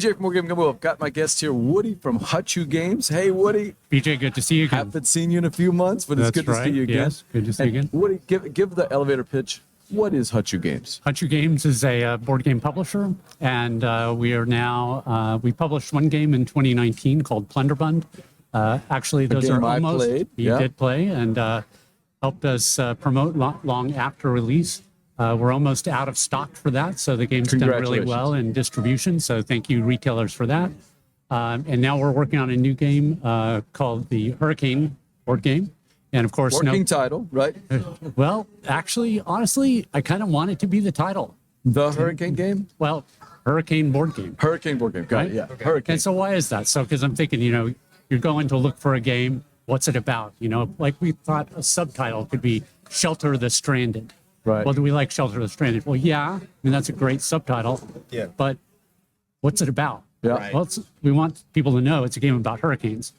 BJ from More Game Gumbo. I've got my guest here, Woody from Hutchu Games. Hey, Woody. BJ, good to see you again. Haven't seen you in a few months, but it's good to see you again. Yes, good to see you again. Woody, give the elevator pitch. What is Hutchu Games? Hutchu Games is a board game publisher, and we are now, we published one game in 2019 called Plunderbund. Actually, those are almost, you did play, and helped us promote long after release. We're almost out of stock for that, so the game's done really well in distribution, so thank you retailers for that. And now we're working on a new game called the Hurricane board game. And of course, working title, right? Well, actually, honestly, I kind of want it to be the title. The Hurricane game? Well, Hurricane board game. Hurricane board game, got it, yeah. Okay. Hurricane. And so why is that? So, because I'm thinking, you know, you're going to look for a game, what's it about? You know, like we thought a subtitle could be Shelter the Stranded. Right. Well, do we like Shelter the Stranded? Well, yeah, I mean, that's a great subtitle. Yeah. But what's it about? Yeah. Right. Well, we want people to know it's a game about hurricanes.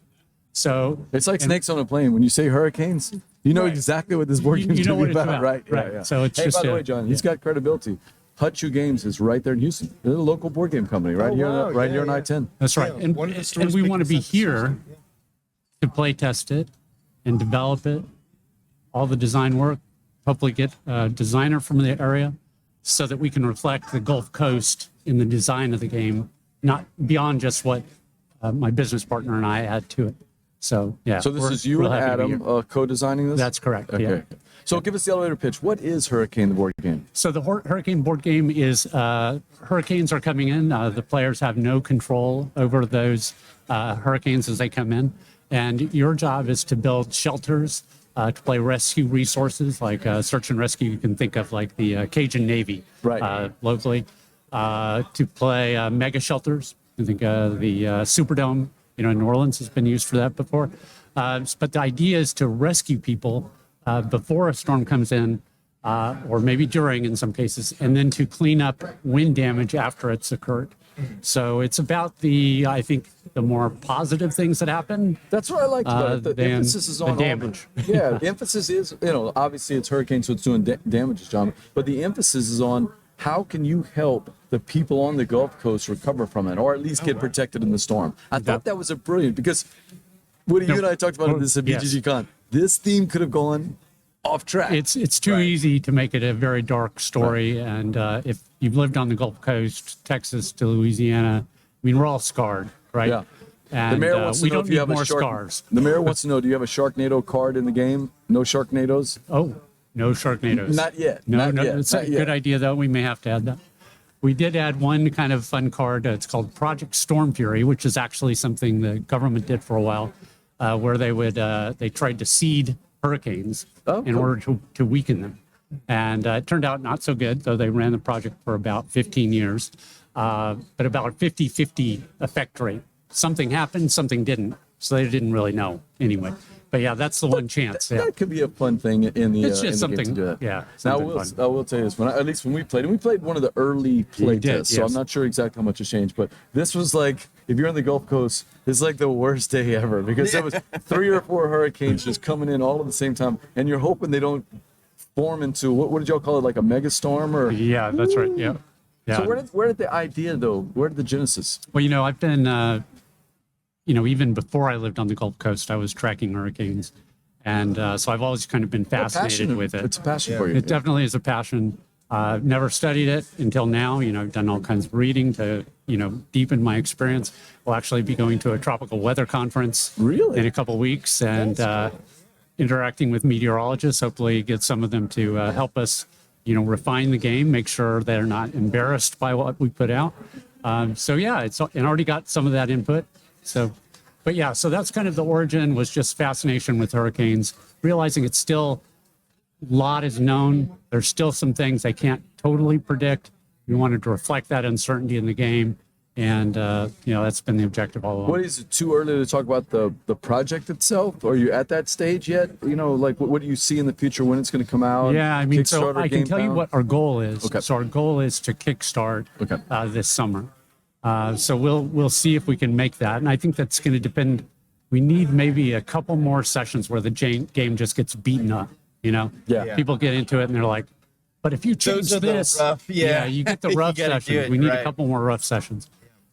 So it's like snakes on a plane. When you say hurricanes, you know exactly what this board game is going to be about, right? Right. Yeah. So it's hey, just by the way, John, he's got credibility. Hutchu Games is right there in Houston. They're a local board game company, right here on I-10. That's right. Yeah, And we want to be here to play test it and develop it, all the design work, hopefully get a designer from the area so that we can reflect the Gulf Coast in the design of the game, not beyond just what my business partner and I add to it. So, yeah. So this is you and Adam co-designing this? That's correct. Okay. Yeah. So give us the elevator pitch. What is Hurricane, the board game? So the Hurricane board game is hurricanes are coming in. The players have no control over those hurricanes as they come in. And your job is to build shelters, to play rescue resources like search and rescue. You can think of like the Cajun Navy locally. To play mega shelters. I think the Superdome, you know, in New Orleans has been used for that before. But the idea is to rescue people before a storm comes in, or maybe during in some cases, and then to clean up wind damage after it's occurred. So it's about I think, the more positive things that happen. That's what I liked about it. The emphasis is on the damage. Yeah, the emphasis is, you know, obviously it's hurricane, so it's doing damages, John. But the emphasis is on how can you help the people on the Gulf Coast recover from it, or at least get protected in the storm. I thought that was a brilliant, because Woody, you and I talked about this at BGG Con. This theme could have gone off track. It's too easy to make it a very dark story. And if you've lived on the Gulf Coast, Texas to Louisiana, I mean, we're all scarred, right? Yeah. And the mayor wants to we know don't if you need have more a scars. The mayor wants to know, do you have a Sharknado card in the game? No Sharknados? Oh, no Sharknados. Not yet. No, Not no, yet. it's a good idea, though. We may have to add that. We did add one kind of fun card. It's called Project Storm Fury, which is actually something the government did for a while, where they tried to seed hurricanes in order to weaken them. And it turned out not so good, though they ran the project for about 15 years, but about a 50-50 effect rate. Something happened, something didn't. So they didn't really know anyway. But yeah, that's the one chance. That could be a fun thing in the it's just in the something game to do that. Yeah. Now I will tell you this: at least when we played, and we played one of the early play tests, so I'm not sure exactly how much has changed. But this was like, if you're on the Gulf Coast, it's like the worst day ever, because there was 3 or 4 hurricanes just coming in all at the same time, and you're hoping they don't form into what did y'all call it, like a mega storm or? Yeah, that's right. Yeah. Yeah. So where did the idea though? Where did the genesis? Well, you know, I've been, you know, even before I lived on the Gulf Coast, I was tracking hurricanes. And so I've always kind of been fascinated with it. It's a passion for you. It definitely is a passion. Never studied it until now. You know, I've done all kinds of reading to, you know, deepen my experience. We'll actually be going to a tropical weather conference in a couple of weeks and interacting with meteorologists, hopefully get some of them to help us, you know, refine the game, make sure they're not embarrassed by what we put out. So yeah, and already got some of that input. So. But yeah, so that's kind of the origin, was just fascination with hurricanes, realizing it's still, a lot is known. There's still some things I can't totally predict. We wanted to reflect that uncertainty in the game. And, you know, that's been the objective all along. What is it too early to talk about the project itself? Are you at that stage yet? You know, like what do you see in the future when it's going to come out? Yeah, I mean, so I can tell you what our goal is. Okay. So our goal is to kickstart this summer. So we'll see if we can make that. And I think that's going to depend. We need maybe a couple more sessions where the game just gets beaten up, you know? Yeah. People get into it and they're like, but if you change this, rough, you get the rough sessions. We need a couple more rough sessions.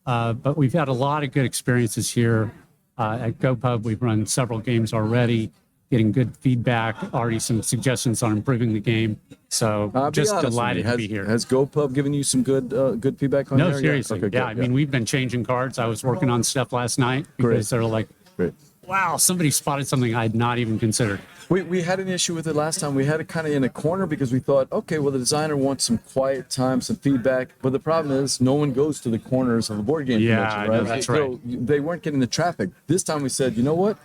But we've had a lot of good experiences here at GoPub. We've run several games already, getting good feedback, already some suggestions on improving the game. So just delighted to be here. Has GoPub given you some good feedback on No, there? seriously. Okay, Yeah, I mean, we've been changing cards. I was working on stuff last night because they're like, Great. wow, somebody spotted something I had not even considered. We had an issue with it last time. We had it kind of in a corner because we thought, okay, well, the designer wants some quiet time, some feedback. But the problem is no one goes to the corners of a board game Yeah, convention, I right? know, that's So right. they weren't getting the traffic. This time we said, you know what?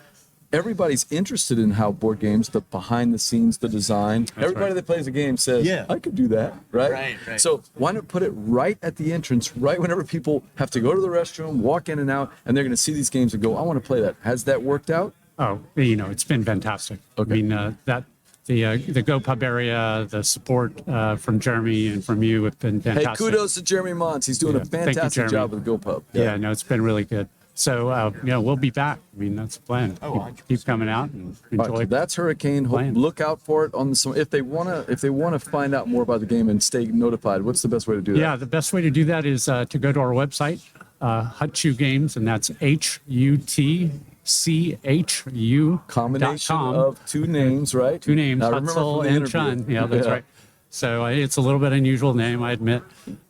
Everybody's interested in how board games, the behind the scenes, the design. Everybody right. that plays a game says, Yeah. I could do that, right? Right. So why not put it right at the entrance, right whenever people have to go to the restroom, walk in and out, and they're going to see these games and go, I want to play that. Has that worked out? Oh, it's been fantastic. Okay. I mean, the GoPub area, the support from Jeremy and from you have been Hey, fantastic. kudos to Jeremy Mons. He's doing a Thank you, fantastic Jeremy. job with GoPub. Yeah, no, it's been really good. So, we'll be back. I mean, that's the plan. Keep coming out and All right, enjoy. so that's Hurricane. playing. Look out for it on the. If they wanna find out more about the game and stay notified, what's the best way to do that? Yeah, the best way to do that is to go to our website, Hutchu Games, and that's HUTCHU. Combination of two names, right? Two names, I remember from Hutsell the and interview. Chun. Yeah, that's right. So it's a little bit unusual name, I admit.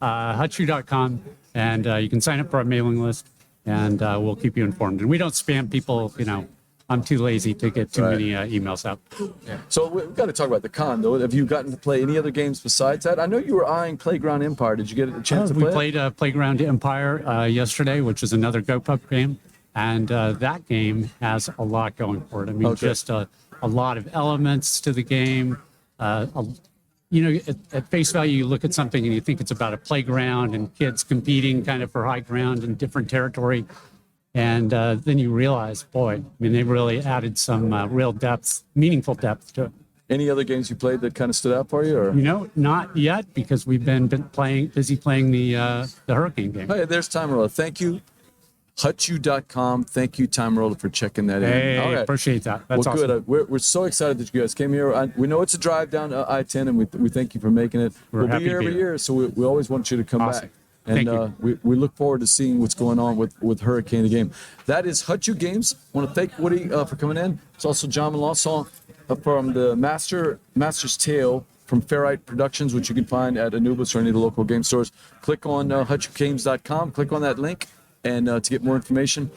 Hutchu.com, and you can sign up for our mailing list, and we'll keep you informed. And we don't spam people, I'm too lazy to get too Right. many emails out. So we've got to talk about the con, though. Have you gotten to play any other games besides that? I know you were eyeing Playground Empire. Did you get a chance to We play it? played Playground Empire yesterday, which is another GoPub game, and that game has a lot going for it. I mean, Okay. just a lot of elements to the game. At face value, you look at something and you think it's about a playground and kids competing kind of for high ground in different territory. And then you realize, boy, I mean, they really added some real depth, meaningful depth to it. Any other games you played that kind of stood out for you? Or Not yet, because we've been busy playing the Hurricane game. hey, there's Time Roller. Thank you, Hutchu.com. Thank you, Time Roller, for checking that in. Hey, All right. appreciate that. That's Well, awesome. good. We're so excited that you guys came here. We know it's a drive down I-10, and we thank you for making it. We'll be happy here to be every here. year, so we always want you to come Awesome. back. And Thank you. we look forward to seeing what's going on with Hurricane the game. That is Hutchu Games. I want to thank Woody for coming in. It's also John Melanson from the Master's Tale from Fairite Productions, which you can find at Anubis or any of the local game stores. Click on HutchuGames.com. Click on that link and to get more information.